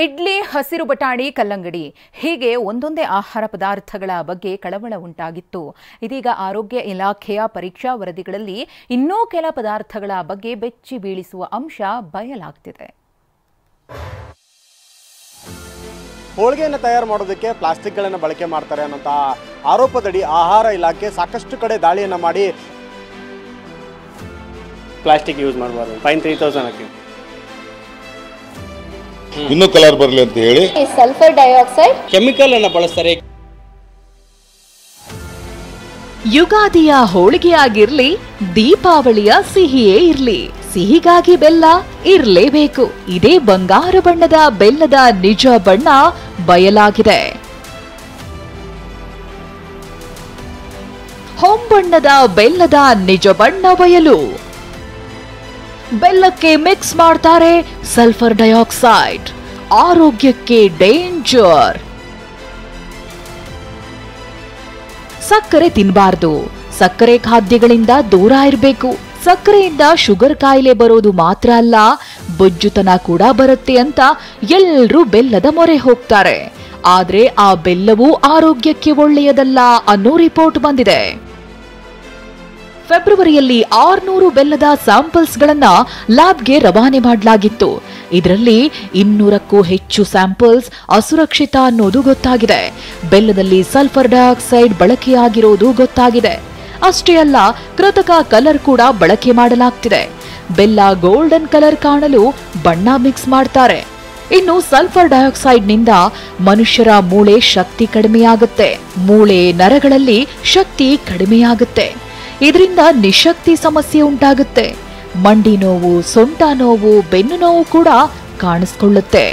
ಇಡ್ಲಿ, ಹಸಿರು ಬಟಾಣಿ, ಕಲ್ಲಂಗಡಿ ಹೀಗೆ ಒಂದೊಂದೇ ಆಹಾರ ಪದಾರ್ಥಗಳ ಬಗ್ಗೆ ಕಳವಳ ಉಂಟಾಗಿತ್ತು. ಇದೀಗ ಆರೋಗ್ಯ ಇಲಾಖೆಯ ಪರೀಕ್ಷಾ ವರದಿಗಳಲ್ಲಿ ಇನ್ನೂ ಕೆಲ ಪದಾರ್ಥಗಳ ಬಗ್ಗೆ ಬೆಚ್ಚಿ ಬೀಳಿಸುವ ಅಂಶ ಬಯಲಾಗ್ತಿದೆ. ಹೋಳಿಗೆಯನ್ನು ತಯಾರು ಮಾಡೋದಕ್ಕೆ ಪ್ಲಾಸ್ಟಿಕ್ಗಳನ್ನು ಬಳಕೆ ಮಾಡ್ತಾರೆ ಅನ್ನೋಂಥ ಆರೋಪದಡಿ ಆಹಾರ ಇಲಾಖೆ ಸಾಕಷ್ಟು ಕಡೆ ದಾಳಿಯನ್ನು ಮಾಡಿ ಪ್ಲಾಸ್ಟಿಕ್ ಯೂಸ್ ಮಾಡಬಾರ್ದು, ಫೈನ್ 3000 ಹಾಕಿ. ಇನ್ನೂ ಕಲರ್ ಬರಲಿ ಅಂತ ಹೇಳಿ ಸಲ್ಫರ್ ಡೈಆಕ್ಸೈಡ್ ಕೆಮಿಕಲ್ ಅನ್ನು ಬಳಸ್ತಾರೆ. ಯುಗಾದಿಯ ಹೋಳಿಗೆ ಆಗಿರ್ಲಿ, ದೀಪಾವಳಿಯ ಸಿಹಿಯೇ ಇರ್ಲಿ, ಸಿಹಿಗಾಗಿ ಬೆಲ್ಲ ಇರ್ಲೇಬೇಕು. ಇದೇ ಬಂಗಾರ ಬಣ್ಣದ ಬೆಲ್ಲದ ನಿಜ ಬಣ್ಣ ಬಯಲಾಗಿದೆ. ಹೊಂಬಣ್ಣದ ಬೆಲ್ಲದ ನಿಜ ಬಣ್ಣ ಬಯಲು. ಬೆಲ್ಲಕ್ಕೆ ಮಿಕ್ಸ್ ಮಾಡ್ತಾರೆ ಸಲ್ಫರ್ ಡೈಆಕ್ಸೈಡ್, ಆರೋಗ್ಯಕ್ಕೆ ಡೇಂಜರ್. ಸಕ್ಕರೆ ತಿನ್ನಬಾರ್ದು, ಸಕ್ಕರೆ ಖಾದ್ಯಗಳಿಂದ ದೂರ ಇರಬೇಕು. ಸಕ್ಕರೆಯಿಂದ ಶುಗರ್ ಕಾಯಿಲೆ ಬರೋದು ಮಾತ್ರ ಅಲ್ಲ, ಬೊಜ್ಜುತನ ಕೂಡ ಬರುತ್ತೆ ಅಂತ ಎಲ್ಲರೂ ಬೆಲ್ಲದ ಮೊರೆ ಹೋಗ್ತಾರೆ. ಆದ್ರೆ ಆ ಬೆಲ್ಲವೂ ಆರೋಗ್ಯಕ್ಕೆ ಒಳ್ಳೆಯದಲ್ಲ ಅನ್ನೋ ರಿಪೋರ್ಟ್ ಬಂದಿದೆ. ಫೆಬ್ರವರಿಯಲ್ಲಿ 600 ಬೆಲ್ಲದ ಸ್ಯಾಂಪಲ್ಸ್ಗಳನ್ನ ಲ್ಯಾಬ್ಗೆ ರವಾನೆ ಮಾಡಲಾಗಿತ್ತು. ಇದರಲ್ಲಿ 200ಕ್ಕೂ ಹೆಚ್ಚು ಸ್ಯಾಂಪಲ್ಸ್ ಅಸುರಕ್ಷಿತ ಅನ್ನೋದು ಗೊತ್ತಾಗಿದೆ. ಬೆಲ್ಲದಲ್ಲಿ ಸಲ್ಫರ್ ಡೈಆಕ್ಸೈಡ್ ಬಳಕೆಯಾಗಿರೋದು ಗೊತ್ತಾಗಿದೆ. ಅಷ್ಟೇ ಅಲ್ಲ, ಕೃತಕ ಕಲರ್ ಕೂಡ ಬಳಕೆ ಮಾಡಲಾಗ್ತಿದೆ. ಬೆಲ್ಲ ಗೋಲ್ಡನ್ ಕಲರ್ ಕಾಣಲು ಬಣ್ಣ ಮಿಕ್ಸ್ ಮಾಡ್ತಾರೆ. ಇನ್ನು ಸಲ್ಫರ್ ಡೈಆಕ್ಸೈಡ್ನಿಂದ ಮನುಷ್ಯರ ಮೂಳೆ ಶಕ್ತಿ ಕಡಿಮೆಯಾಗುತ್ತೆ. ಮೂಳೆ ನರಗಳಲ್ಲಿ ಶಕ್ತಿ ಕಡಿಮೆಯಾಗುತ್ತೆ. ಇದರಿಂದ ನಿಶಕ್ತಿ ಸಮಸ್ಯೆ ಉಂಟಾಗುತ್ತೆ. ಮಂಡಿ ನೋವು, ಸೊಂಟ ನೋವು, ಬೆನ್ನು ನೋವು ಕೂಡ ಕಾಣಿಸ್ಕೊಳ್ಳುತ್ತೆ.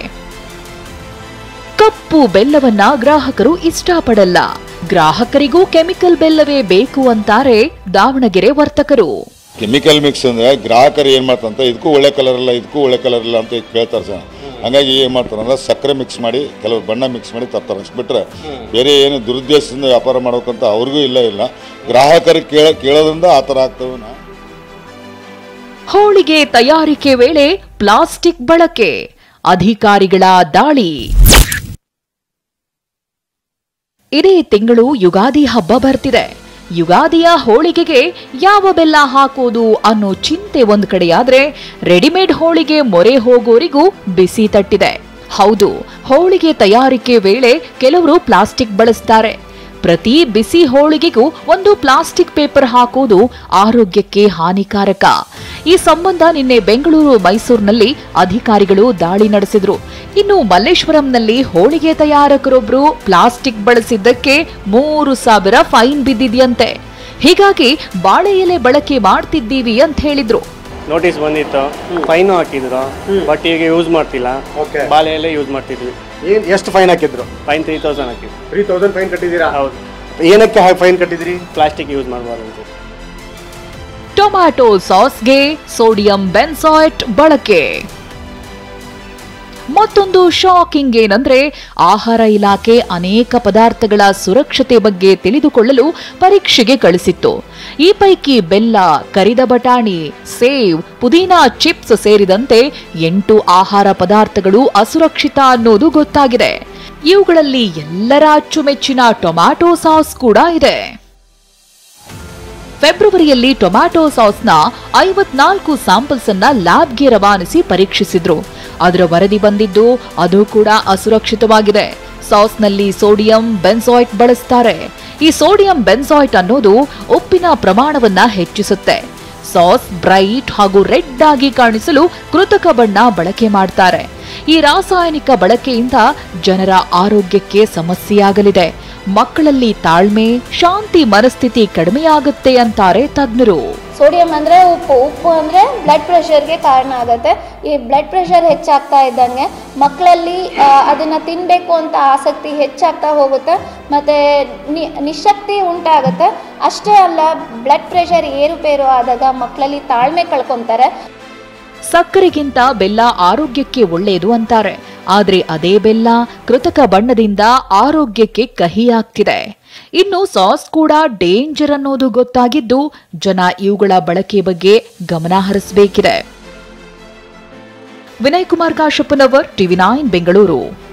ಕಪ್ಪು ಬೆಲ್ಲವನ್ನ ಗ್ರಾಹಕರು ಇಷ್ಟಪಡಲ್ಲ. ಗ್ರಾಹಕರಿಗೂ ಕೆಮಿಕಲ್ ಬೆಲ್ಲವೇ ಬೇಕು ಅಂತಾರೆ ದಾವಣಗೆರೆ ವರ್ತಕರು. ಕೆಮಿಕಲ್ ಮಿಕ್ಸ್ ಅಂದ್ರೆ ಗ್ರಾಹಕರು ಏನ್ ಮಾಡ್ತಾರಂತ ಇದಕ್ಕೂ ಒಳ್ಳೆ ಕಲರ್ ಇಲ್ಲ, ಇದಕ್ಕೂ ಒಳ್ಳೆ ಕಲರ್ ಇಲ್ಲ ಅಂತ ಕೇಳ್ತಾರೆ ಸರ್. ಹಂಗಾಗಿ ಏನ್ ಮಾಡ್ತಾರೆ ಅಂದ್ರೆ ಸಕ್ಕರೆ ಮಿಕ್ಸ್ ಮಾಡಿ, ಕೆಲವರು ಬಣ್ಣ ಮಿಕ್ಸ್ ಮಾಡಿ ತರ್ತಾರೆ. ಅಷ್ಟ್ಬಿಟ್ರೆ ಬೇರೆ ಏನು ದುರುದ್ದೇಶದಿಂದ ವ್ಯಾಪಾರ ಮಾಡೋಕಂತ ಅವ್ರಿಗೂ ಇಲ್ಲ. ಗ್ರಾಹಕರಿಗೆ ಕೇಳೋದ್ರಿಂದ ಆ ಥರ ಆಗ್ತವೆ. ಹೋಳಿಗೆ ತಯಾರಿಕೆ ವೇಳೆ ಪ್ಲಾಸ್ಟಿಕ್ ಬಳಕೆ, ಅಧಿಕಾರಿಗಳ ದಾಳಿ. ಇದೇ ತಿಂಗಳು ಯುಗಾದಿ ಹಬ್ಬ ಬರ್ತಿದೆ. ಯುಗಾದಿಯ ಹೋಳಿಗೆಗೆ ಯಾವ ಬೆಲ್ಲ ಹಾಕೋದು ಅನ್ನೋ ಚಿಂತೆ ಒಂದ್ ಕಡೆಯಾದ್ರೆ, ರೆಡಿಮೇಡ್ ಹೋಳಿಗೆ ಮೊರೆ ಹೋಗೋರಿಗೂ ಬಿಸಿ ತಟ್ಟಿದೆ. ಹೌದು, ಹೋಳಿಗೆ ತಯಾರಿಕೆ ವೇಳೆ ಕೆಲವರು ಪ್ಲಾಸ್ಟಿಕ್ ಬಳಸ್ತಾರೆ. ಪ್ರತಿ ಬಿಸಿ ಹೋಳಿಗೆಗೂ ಒಂದು ಪ್ಲಾಸ್ಟಿಕ್ ಪೇಪರ್ ಹಾಕೋದು ಆರೋಗ್ಯಕ್ಕೆ ಹಾನಿಕಾರಕ. ಈ ಸಂಬಂಧ ನಿನ್ನೆ ಬೆಂಗಳೂರು, ಮೈಸೂರಿನಲ್ಲಿ ಅಧಿಕಾರಿಗಳು ದಾಳಿ ನಡೆಸಿದ್ರು. ಇನ್ನು ಮಲ್ಲೇಶ್ವರಂನಲ್ಲಿ ಹೋಳಿಗೆ ತಯಾರಕರೊಬ್ರು ಪ್ಲಾಸ್ಟಿಕ್ ಬಳಸಿದ್ದಕ್ಕೆ 3000 ಫೈನ್ ಬಿದ್ದಿದೆಯಂತೆ. ಹೀಗಾಗಿ ಬಾಳೆ ಎಲೆ ಬಳಕೆ ಮಾಡ್ತಿದ್ದೀವಿ ಅಂತ ಹೇಳಿದ್ರು. ನೋಟಿಸ್ ಬಂದಿತ್ತು, ಫೈನ್ ಹಾಕಿದ್ರು. ಬಟ್ ಈಗ ಯೂಸ್ ಮಾಡ್ತಿಲ್ಲ, ಬಾಳೆ ಎಲೆ ಯೂಸ್ ಮಾಡ್ತಿದ್ವಿ. ಎಷ್ಟು ಫೈನ್ ಹಾಕಿದ್ರು? ಫೈನ್ 3000 ಹಾಕಿದ್ರು. 3000 ಫೈನ್ ಕಟ್ಟಿದ್ದೀರಾ? ಹೌದು. ಏನಕ್ಕೆ ಫೈನ್ ಕಟ್ಟಿದ್ರಿ? ಪ್ಲಾಸ್ಟಿಕ್ ಯೂಸ್ ಮಾಡಬಾರ್ದು. ಟೊಮ್ಯಾಟೊ ಸಾಸ್ಗೆ ಸೋಡಿಯಂ ಬೆನ್ಸಾಯ್ಟ್ ಬಳಕೆ. ಮತ್ತೊಂದು ಶಾಕಿಂಗ್ ಏನಂದ್ರೆ, ಆಹಾರ ಇಲಾಖೆ ಅನೇಕ ಪದಾರ್ಥಗಳ ಸುರಕ್ಷತೆ ಬಗ್ಗೆ ತಿಳಿದುಕೊಳ್ಳಲು ಪರೀಕ್ಷೆಗೆ ಕಳಿಸಿತ್ತು. ಈ ಪೈಕಿ ಬೆಲ್ಲ, ಕರಿದ ಬಟಾಣಿ, ಸೇವ್, ಪುದೀನಾ ಚಿಪ್ಸ್ ಸೇರಿದಂತೆ 8 ಆಹಾರ ಪದಾರ್ಥಗಳು ಅಸುರಕ್ಷಿತ ಅನ್ನೋದು ಗೊತ್ತಾಗಿದೆ. ಇವುಗಳಲ್ಲಿ ಎಲ್ಲರ ಅಚ್ಚುಮೆಚ್ಚಿನ ಟೊಮ್ಯಾಟೊ ಸಾಸ್ ಕೂಡ ಇದೆ. ಫೆಬ್ರವರಿಯಲ್ಲಿ ಟೊಮ್ಯಾಟೊ ಸಾಸ್ನ 54 ಸ್ಯಾಂಪಲ್ಸ್ ಅನ್ನ ಲ್ಯಾಬ್ಗೆ ರವಾನಿಸಿ ಪರೀಕ್ಷಿಸಿದ್ರು. ಅದರ ವರದಿ ಬಂದಿದ್ದು ಅದು ಕೂಡ ಅಸುರಕ್ಷಿತವಾಗಿದೆ. ಸಾಸ್ನಲ್ಲಿ ಸೋಡಿಯಂ ಬೆನ್ಸಾಯ್ಟ್ ಬಳಸ್ತಾರೆ. ಈ ಸೋಡಿಯಂ ಬೆನ್ಸಾಯ್ಟ್ ಅನ್ನೋದು ಉಪ್ಪಿನ ಪ್ರಮಾಣವನ್ನ ಹೆಚ್ಚಿಸುತ್ತೆ. ಸಾಸ್ ಬ್ರೈಟ್ ಹಾಗೂ ರೆಡ್ ಆಗಿ ಕಾಣಿಸಲು ಕೃತಕ ಬಣ್ಣ ಬಳಕೆ ಮಾಡ್ತಾರೆ. ಈ ರಾಸಾಯನಿಕ ಬಳಕೆಯಿಂದ ಜನರ ಆರೋಗ್ಯಕ್ಕೆ ಸಮಸ್ಯೆಯಾಗಲಿದೆ. ಮಕ್ಕಳಲ್ಲಿ ತಾಳ್ಮೆ, ಶಾಂತಿ ಮನಸ್ಥಿತಿ ಕಡಿಮೆಯಾಗುತ್ತೆ ಅಂತಾರೆ ತಜ್ಞರು. ಸೋಡಿಯಂ ಅಂದ್ರೆ ಉಪ್ಪು ಅಂದ್ರೆ ಬ್ಲಡ್ ಪ್ರೆಷರ್ಗೆ ಕಾರಣ ಆಗುತ್ತೆ. ಈ ಬ್ಲಡ್ ಪ್ರೆಷರ್ ಹೆಚ್ಚಾಗ್ತಾ ಇದ್ದಂಗೆ ಮಕ್ಕಳಲ್ಲಿ ಅದನ್ನ ತಿನ್ಬೇಕು ಅಂತ ಆಸಕ್ತಿ ಹೆಚ್ಚಾಗ್ತಾ ಹೋಗುತ್ತೆ. ಮತ್ತೆ ನಿಶಕ್ತಿ ಉಂಟಾಗುತ್ತೆ. ಅಷ್ಟೇ ಅಲ್ಲ, ಬ್ಲಡ್ ಪ್ರೆಷರ್ ಏರುಪೇರು ಆದಾಗ ಮಕ್ಕಳಲ್ಲಿ ತಾಳ್ಮೆ ಕಳ್ಕೊಂತಾರೆ. ಸಕ್ಕರೆಗಿಂತ ಬೆಲ್ಲ ಆರೋಗ್ಯಕ್ಕೆ ಒಳ್ಳೆಯದು ಅಂತಾರೆ. ಆದ್ರೆ ಅದೇ ಬೆಲ್ಲ ಕೃತಕ ಬಣ್ಣದಿಂದ ಆರೋಗ್ಯಕ್ಕೆ ಕಹಿಯಾಗ್ತಿದೆ. ಇನ್ನು ಸಾಸ್ ಕೂಡ ಡೇಂಜರ್ ಅನ್ನೋದು ಗೊತ್ತಾಗಿದ್ದು ಜನ ಇವುಗಳ ಬಳಕೆ ಬಗ್ಗೆ ಗಮನ ಹರಿಸಬೇಕಿದೆ. ವಿನಯ್ ಕುಮಾರ್ ಕಾಶಪ್ಪನವರ್, TV9 ಬೆಂಗಳೂರು.